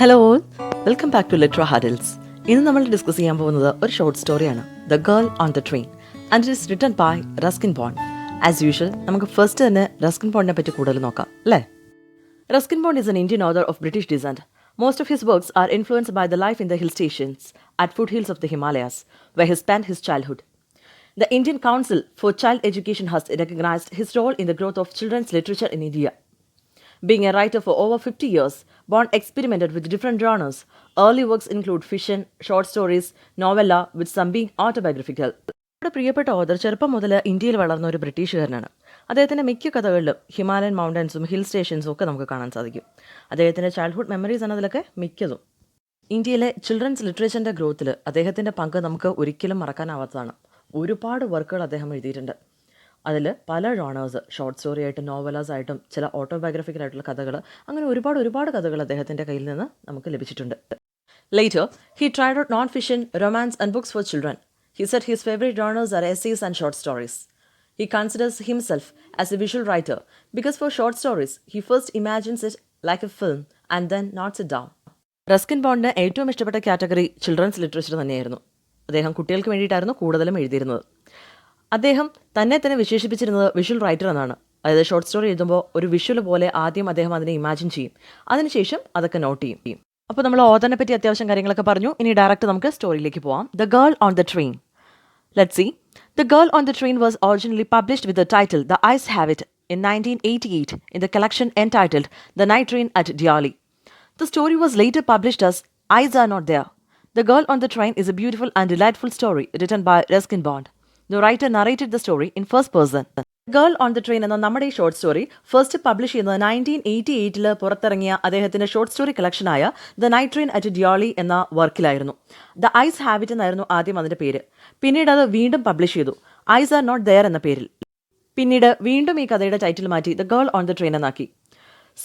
Hello all, welcome back to litter huddles. ഇന്ന് നമ്മൾ discuss ചെയ്യാൻ പോകുന്നത് ഒരു ഷോർട്ട് സ്റ്റോറിയാണ്, the girl on the train, and it is written by Ruskin Bond. As usual നമുക്ക് first തന്നെ റസ്കിൻ ബോണ്ടിനെ പറ്റി കൂടുതൽ നോക്കാം അല്ലേ. Ruskin Bond is an Indian author of British descent. Most of his works are influenced by the life in the hill stations at foothills of the Himalayas, where he spent his childhood. The Indian Council for Child Education has recognized his role in the growth of children's literature in India. Being a writer for over 50 years, Bond experimented with different genres. Early works include fiction, short stories, novella, with some being autobiographical. നമ്മുടെ പ്രിയപ്പെട്ട author ചെറുപ്പം മുതൽ ഇന്ത്യയിൽ വളർന്ന ഒരു ബ്രിട്ടീഷുകാരനാണ്. അദ്ദേഹത്തിൻ്റെ മിക്ക കഥകളിലും Himalayan മൗണ്ടൻസും hill സ്റ്റേഷൻസും ഒക്കെ നമുക്ക് കാണാൻ സാധിക്കും. അദ്ദേഹത്തിൻ്റെ ചൈൽഡ്ഹുഡ് മെമ്മറീസ് എന്നതിലൊക്കെ മിക്കതും. ഇന്ത്യയിലെ ചിൽഡ്രൻസ് ലിറ്ററേച്ചറിൻ്റെ ഗ്രോത്തിൽ അദ്ദേഹത്തിൻ്റെ പങ്ക് നമുക്ക് ഒരിക്കലും മറക്കാനാവാത്തതാണ്. ഒരുപാട് വർക്കുകൾ അദ്ദേഹം എഴുതിയിട്ടുണ്ട്. അതിൽ പല ജോണേഴ്സ്, ഷോർട്ട് സ്റ്റോറി ആയിട്ടും നോവലാസ് ആയിട്ടും ചില ഓട്ടോബയോഗ്രഫിക്കൽ ആയിട്ടുള്ള കഥകൾ, അങ്ങനെ ഒരുപാട് കഥകൾ അദ്ദേഹത്തിൻ്റെ കയ്യിൽ നിന്ന് നമുക്ക് ലഭിച്ചിട്ടുണ്ട്. Later, he tried out non-fiction, romance and books for children. He said his favorite genres are essays and short stories. He considers himself as a visual writer because for short stories, he first imagines it like a film and then notes it down. Ruskin ബോണ്ടിന് ഏറ്റവും ഇഷ്ടപ്പെട്ട category children's literature തന്നെയായിരുന്നു. അദ്ദേഹം കുട്ടികൾക്ക് വേണ്ടിയിട്ടായിരുന്നു കൂടുതലും എഴുതിയിരുന്നത്. അദ്ദേഹം തന്നെ വിശേഷിപ്പിച്ചിരുന്നത് വിഷ്വൽ റൈറ്റർ എന്നാണ്. അതായത് ഷോർട്ട് സ്റ്റോറി എഴുതുമ്പോൾ ഒരു വിഷ്വൽ പോലെ ആദ്യം അദ്ദേഹം അതിനെ ഇമാജിൻ ചെയ്യും, അതിനുശേഷം അതൊക്കെ നോട്ട് ചെയ്യും. അപ്പോൾ നമ്മൾ ഓഥറിനെ പറ്റി അത്യാവശ്യം കാര്യങ്ങളൊക്കെ പറഞ്ഞു. ഇനി ഡയറക്റ്റ് നമുക്ക് സ്റ്റോറിയിലേക്ക് പോവാം. The girl on the train. Let's see. The girl on the train was originally published with the title the eyes have it in 1988 in the collection entitled The Night Train at Delhi. The story was later published as Eyes Are Not There. The Girl on the Train is a beautiful and delightful story written by Ruskin Bond. The writer narrated the story in first person. Girl on the train എന്ന നമ്മുടെ ഈ short story first publish ചെയ്യുന്നത് 1988 പുറത്തിറങ്ങിയ അദ്ദേഹത്തിൻ്റെ short story കളക്ഷനായ the night train at Deoli എന്ന വർക്കിലായിരുന്നു. The ice habit എന്നായിരുന്നു ആദ്യം അതിൻ്റെ പേര്. പിന്നീട് അത് വീണ്ടും പബ്ലിഷ് ചെയ്തു ഐസ് ആർ നോട്ട് ദെയർ എന്ന പേരിൽ. പിന്നീട് വീണ്ടും ഈ കഥയുടെ ടൈറ്റിൽ മാറ്റി the girl on the train എന്നാക്കി.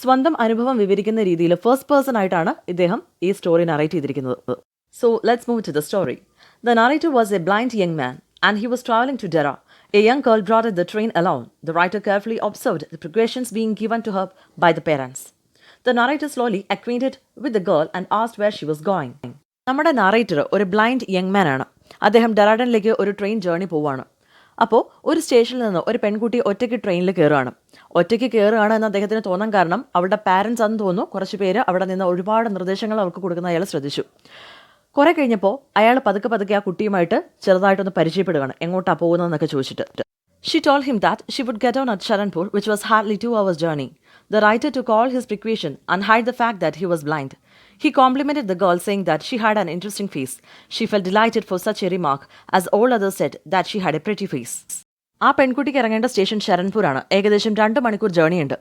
സ്വന്തം അനുഭവം വിവരിക്കുന്ന രീതിയിൽ ഫസ്റ്റ് പേഴ്സൺ ആയിട്ടാണ് ഇദ്ദേഹം ഈ സ്റ്റോറി നറേറ്റ് ചെയ്തിരിക്കുന്നത്. So let's move to the story. The narrator was a blind young man and he was traveling to Dera. A young girl boarded the train alone. The writer carefully observed the precautions being given to her by the parents. The narrator slowly acquainted with the girl and asked where she was going. നമ്മുടെ narrator ഒരു blind young മാൻ ആണ്. അദ്ദേഹം ഡെറാഡനിലേക്ക് ഒരു train journey പോവുകയാണ്. അപ്പോൾ ഒരു സ്റ്റേഷനിൽ നിന്ന് ഒരു പെൺകുട്ടി ഒറ്റയ്ക്ക് ട്രെയിനിൽ കയറുകയാണ്. ഒറ്റയ്ക്ക് കയറുകയാണ് എന്ന് അദ്ദേഹത്തിന് തോന്നാൻ കാരണം അവളുടെ പാരൻസ് ആണെന്ന് തോന്നുന്നു. കുറച്ച് പേര് അവിടെ നിന്ന് ഒരുപാട് നിർദ്ദേശങ്ങൾ അവർക്ക് കൊടുക്കുന്ന അയാൾ ശ്രദ്ധിച്ചു. കുറെ കഴിഞ്ഞപ്പോൾ അയാൾ പതുക്കെ ആ കുട്ടിയുമായിട്ട് ചെറുതായിട്ടൊന്ന് പരിചയപ്പെടുകയാണ്, എങ്ങോട്ടാണ് പോകുന്നതെന്നൊക്കെ ചോദിച്ചിട്ട്. She told him that she would get on at Sharanpur, which was hardly 2 hours journey. The writer took all his precaution and hid the fact that he was blind. He complimented the girl, saying that she had an interesting face. She felt delighted for such a remark, as all others said that she had a pretty face. ആ പെൺകുട്ടിക്ക് ഇറങ്ങേണ്ട station ശരൺപൂരാണ്. ഏകദേശം 2 മണിക്കൂർ ജേണിയുണ്ട്.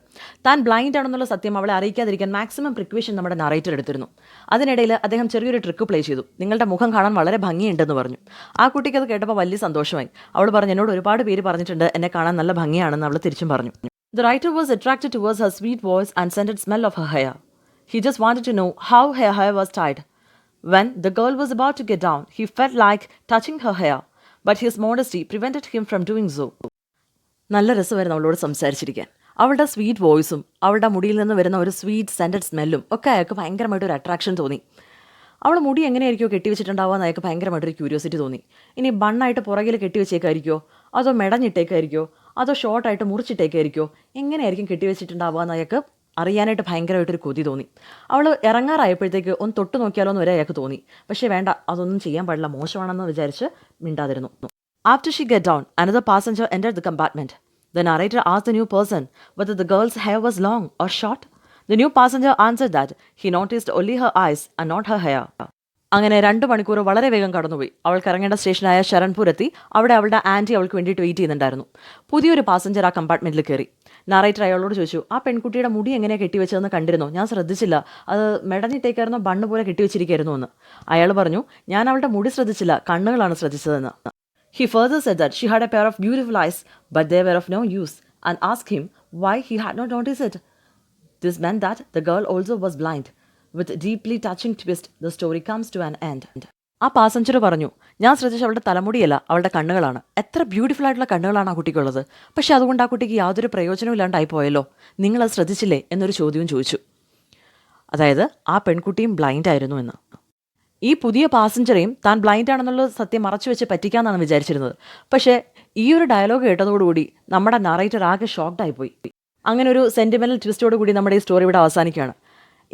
താൻ blind ആണെന്നുള്ള സത്യം അവളെ അറിയിക്കാതിരിക്കാൻ maximum precaution നമ്മുടെ നറേറ്റർ എടുത്തിരുന്നു. അതിനിടയിൽ അദ്ദേഹം ചെറിയൊരു ട്രിക്ക് പ്ലേ ചെയ്തു. നിങ്ങളുടെ മുഖം കാണാൻ വളരെ ഭംഗിയുണ്ടെന്ന് പറഞ്ഞു. ആ കുട്ടിക്ക് അത് കേട്ടപ്പോൾ വലിയ സന്തോഷമായി. അവൾ പറഞ്ഞു, എന്നോട് ഒരുപാട് പേര് പറഞ്ഞിട്ടുണ്ട് എന്നെ കാണാൻ നല്ല ഭംഗിയാണെന്ന് അവൾ തിരിച്ചും പറഞ്ഞു. The writer was attracted towards her sweet voice and scented smell of her hair. He just wanted to know how her hair was tied. When the girl was about to get down, he felt like touching her hair. But his modesty prevented him from doing so. നല്ല രസമായിരുന്നു അവളോട് സംസാരിച്ചിരിക്കാൻ. അവളുടെ sweet വോയിസും അവളുടെ മുടിയിൽ നിന്ന് വരുന്ന ഒരു sweet scented സ്മെല്ലും ഒക്കെ അയാൾക്ക് ഭയങ്കരമായിട്ടൊരു അട്രാക്ഷൻ തോന്നി. അവൾ മുടി എങ്ങനെയായിരിക്കുമോ കെട്ടിവെച്ചിട്ടുണ്ടാവുക എന്ന് അയാൾക്ക് ഭയങ്കരമായിട്ടൊരു ക്യൂരിയോസിറ്റി തോന്നി. ഇനി ബണ്ണായിട്ട് പുറകിൽ കെട്ടിവെച്ചേക്കായിരിക്കുമോ, അതോ മെടഞ്ഞിട്ടേക്കായിരിക്കോ, അതോ ഷോർട്ടായിട്ട് മുറിച്ചിട്ടേക്കായിരിക്കോ, എങ്ങനെയായിരിക്കും കെട്ടിവെച്ചിട്ടുണ്ടാവുക എന്ന് അയാൾക്ക് അറിയാനായിട്ട് ഭയങ്കരമായിട്ടൊരു കൊതി തോന്നി. അവൾ ഇറങ്ങാറായപ്പോഴത്തേക്ക് ഒന്ന് തൊട്ട് നോക്കിയാലോ എന്ന് വരെ അയാൾക്ക് തോന്നി. പക്ഷേ വേണ്ട, അതൊന്നും ചെയ്യാൻ പാടില്ല, മോശമാണെന്ന് വിചാരിച്ച് മിണ്ടാതിരുന്നു. After she got down, another passenger entered the compartment. The narrator asked the new person whether the girl's hair was long or short. The new passenger answered that he noticed only her eyes and not her hair. അങ്ങനെ 2 മണിക്കൂർ വളരെ വേഗം കടന്നുപോയി. അവൾക്ക് ഇറങ്ങേണ്ട സ്റ്റേഷനായ ശരൺപൂർ എത്തി. അവിടെ അവളുടെ ആൻറ്റി അവൾക്ക് വേണ്ടിയിട്ട് വെയിറ്റ് ചെയ്യുന്നുണ്ടായിരുന്നു. പുതിയൊരു പാസഞ്ചർ ആ കമ്പാർട്ട്മെൻറ്റിൽ കയറി. നറേറ്റർ അയാളോട് ചോദിച്ചു, ആ പെൺകുട്ടിയുടെ മുടി എങ്ങനെയാണ് കെട്ടിവെച്ചതെന്ന് കണ്ടിരുന്നോ? ഞാൻ ശ്രദ്ധിച്ചില്ല, അത് മെടഞ്ഞിട്ടേക്കായിരുന്നോ ബണ്ണ് പോലെ കെട്ടിവെച്ചിരിക്കായിരുന്നു എന്ന്. അയാൾ പറഞ്ഞു, ഞാൻ അവളുടെ മുടി ശ്രദ്ധിച്ചില്ല, കണ്ണുകളാണ് ശ്രദ്ധിച്ചതെന്ന്. He further said that she had a pair of beautiful eyes, but they were of no use, and asked him why he had not noticed it. This meant that the girl also was blind. With a deeply touching twist, the story comes to an end. ആ passenger പറഞ്ഞു, ഞാൻ ശ്രദ്ധിച്ച അവളുടെ തലമുടിയല്ല, അവളുടെ കണ്ണുകളാണ്. എത്ര beautiful ആയിട്ടുള്ള കണ്ണുകളാണ് ആ കുട്ടിക്കുള്ളത്. പക്ഷേ അതുകൊണ്ട് ആ കുട്ടിക്ക് യാതൊരു പ്രയോജനവും ഇല്ലാണ്ടായി പോയല്ലോ. നിങ്ങളത് ശ്രദ്ധിച്ചില്ലേ എന്നൊരു ചോദ്യവും ചോദിച്ചു. അതായത് ആ പെൺകുട്ടിയും ബ്ലൈൻഡ് ആയിരുന്നു എന്ന്. ഈ പുതിയ പാസഞ്ചറേയും താൻ ബ്ലൈൻഡ് ആണെന്നുള്ള സത്യം മറച്ചു വെച്ച് പറ്റിക്കാമെന്നാണ് വിചാരിച്ചിരുന്നത്. പക്ഷേ ഈ ഒരു ഡയലോഗ് കേട്ടതോടുകൂടി നമ്മുടെ നറേറ്റർ ആകെ ഷോക്ക്ഡായിപ്പോയി. അങ്ങനെ ഒരു സെൻറ്റിമെൻ്റൽ ട്വിസ്റ്റോട് കൂടി നമ്മുടെ ഈ സ്റ്റോറി ഇവിടെ അവസാനിക്കുകയാണ്.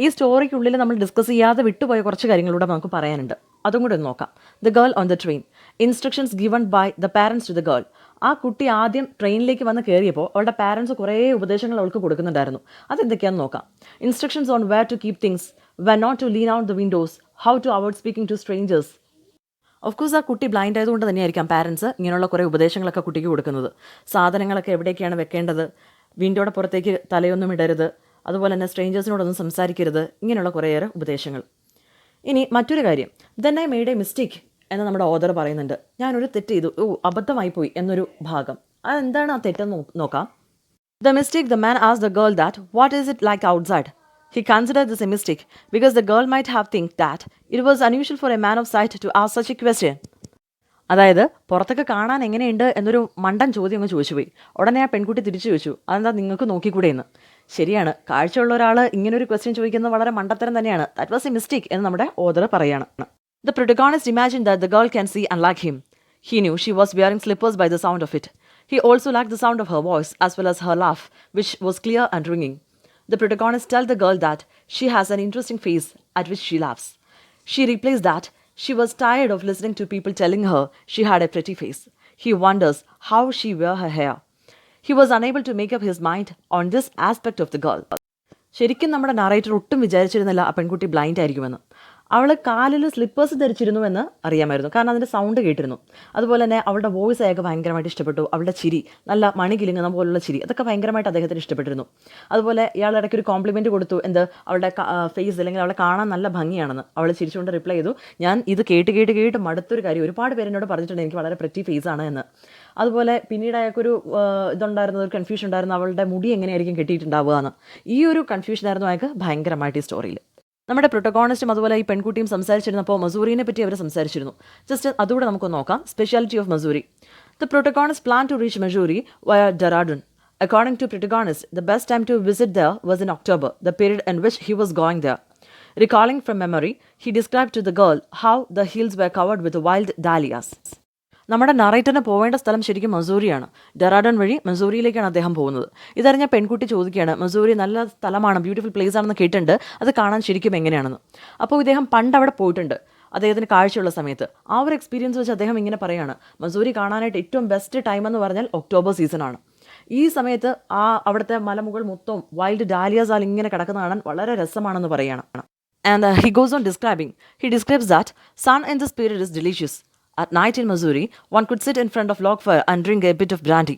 ഈ സ്റ്റോറിക്കുള്ളിൽ നമ്മൾ ഡിസ്കസ് ചെയ്യാതെ വിട്ടുപോയ കുറച്ച് കാര്യങ്ങളൂടെ നമുക്ക് പറയാനുണ്ട്. അതും കൂടെ ഒന്ന് നോക്കാം. The girl on the train. Instructions given by the parents to the girl. ആ കുട്ടി ആദ്യം ട്രെയിനിലേക്ക് വന്ന് കയറിയപ്പോൾ അവളുടെ പാരൻസ് കുറേ ഉപദേശങ്ങൾ അവൾക്ക് കൊടുക്കുന്നുണ്ടായിരുന്നു. അതെന്തൊക്കെയാണെന്ന് നോക്കാം. Instructions on where to keep things, when not to lean out the windows, how to avoid speaking to strangers. Of course ആ കുട്ടി ബ്ലൈൻഡ് ആയതുകൊണ്ട് തന്നെയായിരിക്കാം പാരൻസ് ഇങ്ങനെയുള്ള കുറേ ഉപദേശങ്ങളൊക്കെ കുട്ടിക്ക് കൊടുക്കുന്നത്. സാധനങ്ങളൊക്കെ എവിടേക്കാണ് വെക്കേണ്ടത്, വിൻഡോയുടെ പുറത്തേക്ക് തലയൊന്നും ഇടരുത്, അതുപോലെ തന്നെ സ്ട്രേഞ്ചേഴ്സിനോടൊന്നും സംസാരിക്കരുത്, ഇങ്ങനെയുള്ള കുറേയേറെ ഉപദേശങ്ങൾ. ഇനി മറ്റൊരു കാര്യം, then I made A mistake എന്ന് നമ്മുടെ ഓദർ പറയുന്നുണ്ട്. ഞാനൊരു തെറ്റ് ചെയ്തു, അബദ്ധമായിപ്പോയി എന്നൊരു ഭാഗം. അതെന്താണ് ആ തെറ്റെന്ന് നോക്കാം. The mistake the man asked the girl that what is it like outside. He considered this a mistake because the girl might have think that it was unusual for a man of sight to ask such a question. അതായത് പുറത്തൊക്കെ കാണാൻ എങ്ങനെയുണ്ട് എന്നൊരു മണ്ടൻ ചോദ്യം അങ്ങ് ചോദിച്ചു പോയി. ഉടനെ ആ പെൺകുട്ടി തിരിച്ചു ചോദിച്ചു, അതെന്താ നിങ്ങൾക്ക് നോക്കിക്കൂടെ എന്ന്. ശരിയാണ്, കാഴ്ചയുള്ള ഒരാൾ ഇങ്ങനൊരു ക്വസ്റ്റ്യൻ ചോദിക്കുന്നത് വളരെ മണ്ടത്തരം തന്നെയാണ്. ദാറ്റ് വാസ് എ മിസ്റ്റേക്ക് എന്ന് നമ്മുടെ ഓദർ പറയാണ്. The protagonist imagined that the girl can see unlike him. He knew she was wearing slippers by the sound of it. He also liked the sound of her voice as well as her laugh, which was clear and ringing. The protagonist tells the girl that she has an interesting face at which she laughs. She replies that she was tired of listening to people telling her she had a pretty face. He wonders how she wear her hair. He was unable to make up his mind on this aspect of the girl. ശരിക്കും നമ്മുടെ narrator ഒട്ടും വിചാരിച്ചിരുന്നില്ല ആ പെൺകുട്ടി blind ആയിരിക്കുമെന്ന്. അവൾ കാലിൽ slippers ധരിച്ചിരുന്നുവെന്ന് അറിയാമായിരുന്നു, കാരണം അതിൻ്റെ സൗണ്ട് കേട്ടിരുന്നു. അതുപോലെ തന്നെ അവളുടെ വോയിസ് അയാൾക്ക് ഭയങ്കരമായിട്ട് ഇഷ്ടപ്പെട്ടു. അവളുടെ ചിരി, നല്ല മണി കിലുങ്ങുന്ന പോലുള്ള ചിരി, അതൊക്കെ ഭയങ്കരമായിട്ട് അദ്ദേഹത്തിന് ഇഷ്ടപ്പെട്ടിരുന്നു. അതുപോലെ ഇയാൾ ഇടയ്ക്ക് ഒരു കോംപ്ലിമെൻറ്റ് കൊടുത്തു, അവളുടെ ഫേസ് അല്ലെങ്കിൽ അവളെ കാണാൻ നല്ല ഭംഗിയാണെന്ന്. അവൾ ചിരിച്ചുകൊണ്ട് റിപ്ലൈ ചെയ്തു, ഞാൻ ഇത് കേട്ട് മടുത്തൊരു കാര്യം, ഒരുപാട് പേരെന്നോട് പറഞ്ഞിട്ടുണ്ട് എനിക്ക് വളരെ പ്രെറ്റി ഫേസാണ് എന്ന്. അതുപോലെ പിന്നീട് അയാൾക്കൊരു ഇതുണ്ടായിരുന്നു, ഒരു കൺഫ്യൂഷൻ ഉണ്ടായിരുന്നു, അവളുടെ മുടി എങ്ങനെയായിരിക്കും കെട്ടിയിട്ടുണ്ടാവുക എന്ന്. ഈ ഒരു കൺഫ്യൂഷനായിരുന്നു അയാൾക്ക് ഭയങ്കരമായിട്ട് ഈ സ്റ്റോറിയിൽ. നമ്മുടെ പ്രൊട്ടഗോണിസ്റ്റും അതുപോലെ ഈ പെൺകുട്ടിയും സംസാരിച്ചിരുന്നപ്പോൾ മസൂറിനെ പറ്റി അവർ സംസാരിച്ചിരുന്നു. ജസ്റ്റ് അതുകൂടെ നമുക്ക് നോക്കാം. Speciality of Mussoorie. The protagonist plan to reach Mussoorie via Dehradun. According to protagonist, the best time to visit there was in October, the period in which he was going there. Recalling from memory, he described to the girl how the hills were covered with wild dahlias. നമ്മുടെ നറേറ്ററിന് പോവേണ്ട സ്ഥലം ശരിക്കും മസൂറിയാണ്. ഡെറാഡൂൺ വഴി മസൂറിയിലേക്കാണ് അദ്ദേഹം പോകുന്നത്. ഇതറിഞ്ഞ പെൺകുട്ടി ചോദിക്കുകയാണ്, മസൂറി നല്ല സ്ഥലമാണ്, ബ്യൂട്ടിഫുൾ പ്ലേസ് ആണെന്ന് കേട്ടിട്ടുണ്ട്, അത് കാണാൻ ശരിക്കും എങ്ങനെയാണെന്ന്. അപ്പോൾ ഇദ്ദേഹം പണ്ട് അവിടെ പോയിട്ടുണ്ട് അദ്ദേഹത്തിന് കാഴ്ചയുള്ള സമയത്ത്. ആ ഒരു എക്സ്പീരിയൻസ് വെച്ച് അദ്ദേഹം ഇങ്ങനെ പറയുകയാണ്, മസൂറി കാണാനായിട്ട് ഏറ്റവും ബെസ്റ്റ് ടൈം എന്ന് പറഞ്ഞാൽ ഒക്ടോബർ സീസണാണ്. ഈ സമയത്ത് അവിടുത്തെ മലമുകൾ മൊത്തം വൈൽഡ് ഡാലിയാസാൽ ഇങ്ങനെ കിടക്കുന്ന കാണാൻ വളരെ രസമാണെന്ന് പറയുകയാണ്. And he goes on describing. He describes that sun in this period is delicious. At night in Missouri, one could sit in front of log fire and drink a bit of brandy.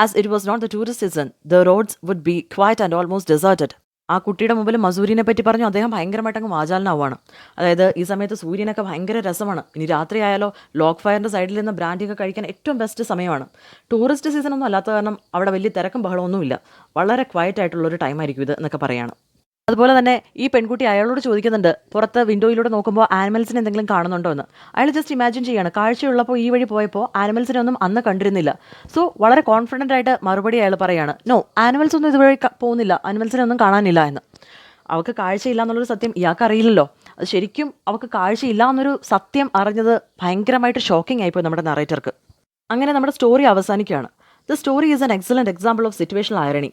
As it was not the tourist season, the roads would be quiet and almost deserted. ആ കുട്ടിയുടെ മുമ്പിൽ മസൂരിനെ പറ്റി പറഞ്ഞു അദ്ദേഹം ഭയങ്കരമായിട്ട് അങ്ങ് വാചാലനാവുകയാണ്. അതായത് ഈ സമയത്ത് സൂര്യനൊക്കെ ഭയങ്കര രസമാണ്. ഇനി രാത്രി ആയാലോ ലോഗ് ഫയറിൻ്റെ സൈഡിൽ നിന്ന് ബ്രാൻഡിയൊക്കെ കഴിക്കാൻ ഏറ്റവും ബെസ്റ്റ് സമയമാണ്. ടൂറിസ്റ്റ് സീസണൊന്നും അല്ലാത്ത കാരണം അവിടെ വലിയ തിരക്കും ബഹളമൊന്നുമില്ല, വളരെ ക്വയറ്റ് ആയിട്ടുള്ളൊരു ടൈമായിരിക്കും ഇത് എന്നൊക്കെ പറയാണ്. അതുപോലെ തന്നെ ഈ പെൺകുട്ടി അയാളോട് ചോദിക്കുന്നുണ്ട്, പുറത്ത് വിൻഡോയിലൂടെ നോക്കുമ്പോൾ ആനിമൽസിനെ എന്തെങ്കിലും കാണുന്നുണ്ടോ എന്ന്. അയാൾ ജസ്റ്റ് ഇമാജിൻ ചെയ്യാണ്, കാഴ്ചയുള്ളപ്പോൾ ഈ വഴി പോയപ്പോൾ ആനിമൽസിനെ ഒന്നും അന്ന് കണ്ടിരുന്നില്ല. സോ വളരെ കോൺഫിഡൻ്റ് ആയിട്ട് മറുപടി അയാൾ പറയാണ്, നോ, ആനിമൽസ് ഒന്നും ഇതുവഴി പോകുന്നില്ല, ആനിമൽസിനെ ഒന്നും കാണാനില്ല എന്ന്. അവൾക്ക് കാഴ്ചയില്ല എന്നുള്ളൊരു സത്യം ഇയാൾക്ക് അറിയില്ലല്ലോ. അത് ശരിക്കും അവൾക്ക് കാഴ്ചയില്ല എന്നൊരു സത്യം അറിഞ്ഞത് ഭയങ്കരമായിട്ട് ഷോക്കിംഗ് ആയിപ്പോയി നമ്മുടെ നറേറ്റർക്ക്. അങ്ങനെ നമ്മുടെ സ്റ്റോറി അവസാനിക്കുകയാണ്. The story is an excellent example of situational irony.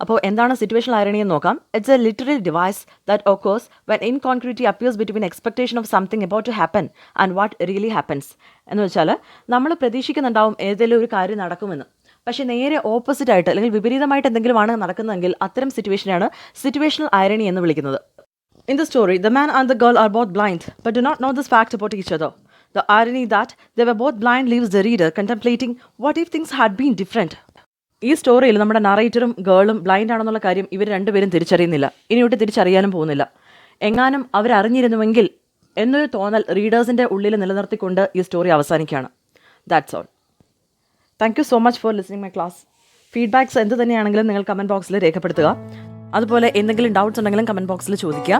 അപ്പോൾ എന്താണ് സിറ്റുവേഷണൽ ഐറണി എന്ന് നോക്കാം. It's a literary device that occurs when incongruity appears between expectation of something about to happen and what really happens. എന്ന് വെച്ചാൽ നമ്മൾ പ്രതീക്ഷിക്കുന്നുണ്ടാവും ഏതെങ്കിലും ഒരു കാര്യം നടക്കുമെന്ന്, പക്ഷേ നേരെ ഓപ്പോസിറ്റ് ആയിട്ട് അല്ലെങ്കിൽ വിപരീതമായിട്ട് എന്തെങ്കിലുമാണ് നടക്കുന്നതെങ്കിൽ അത്തരം സിറ്റുവേഷനാണ് സിറ്റുവേഷണൽ ഐറണി എന്ന് വിളിക്കുന്നത്. In the story the man and the girl are both blind but do not know this fact about each other. The irony that they were both blind leaves the reader contemplating what if things had been different. ഈ സ്റ്റോറിയിൽ നമ്മുടെ നറേറ്ററും ഗേളും blind ആണെന്നുള്ള കാര്യം ഇവർ രണ്ടുപേരും തിരിച്ചറിയുന്നില്ല, ഇനിയോട്ട് തിരിച്ചറിയാനും പോകുന്നില്ല. എങ്ങാനും അവരറിഞ്ഞിരുന്നുവെങ്കിൽ എന്നൊരു തോന്നൽ റീഡേഴ്സിൻ്റെ ഉള്ളിൽ നിലനിർത്തിക്കൊണ്ട് ഈ സ്റ്റോറി അവസാനിക്കുകയാണ്. That's all. Thank you so much for listening my class. Feedbacks എന്ത് തന്നെയാണെങ്കിലും നിങ്ങൾ കമൻറ്റ് ബോക്സിൽ രേഖപ്പെടുത്തുക. അതുപോലെ എന്തെങ്കിലും ഡൗട്ട്സ് ഉണ്ടെങ്കിലും കമൻറ്റ് ബോക്സിൽ ചോദിക്കുക.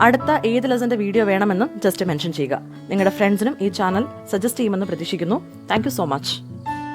അടുത്ത ഏത് ലെസൻ്റെ വീഡിയോ വേണമെന്നും ജസ്റ്റ് മെൻഷൻ ചെയ്യുക. നിങ്ങളുടെ ഫ്രണ്ട്സിനും ഈ ചാനൽ സജസ്റ്റ് ചെയ്യുമെന്ന് പ്രതീക്ഷിക്കുന്നു. Thank you so much.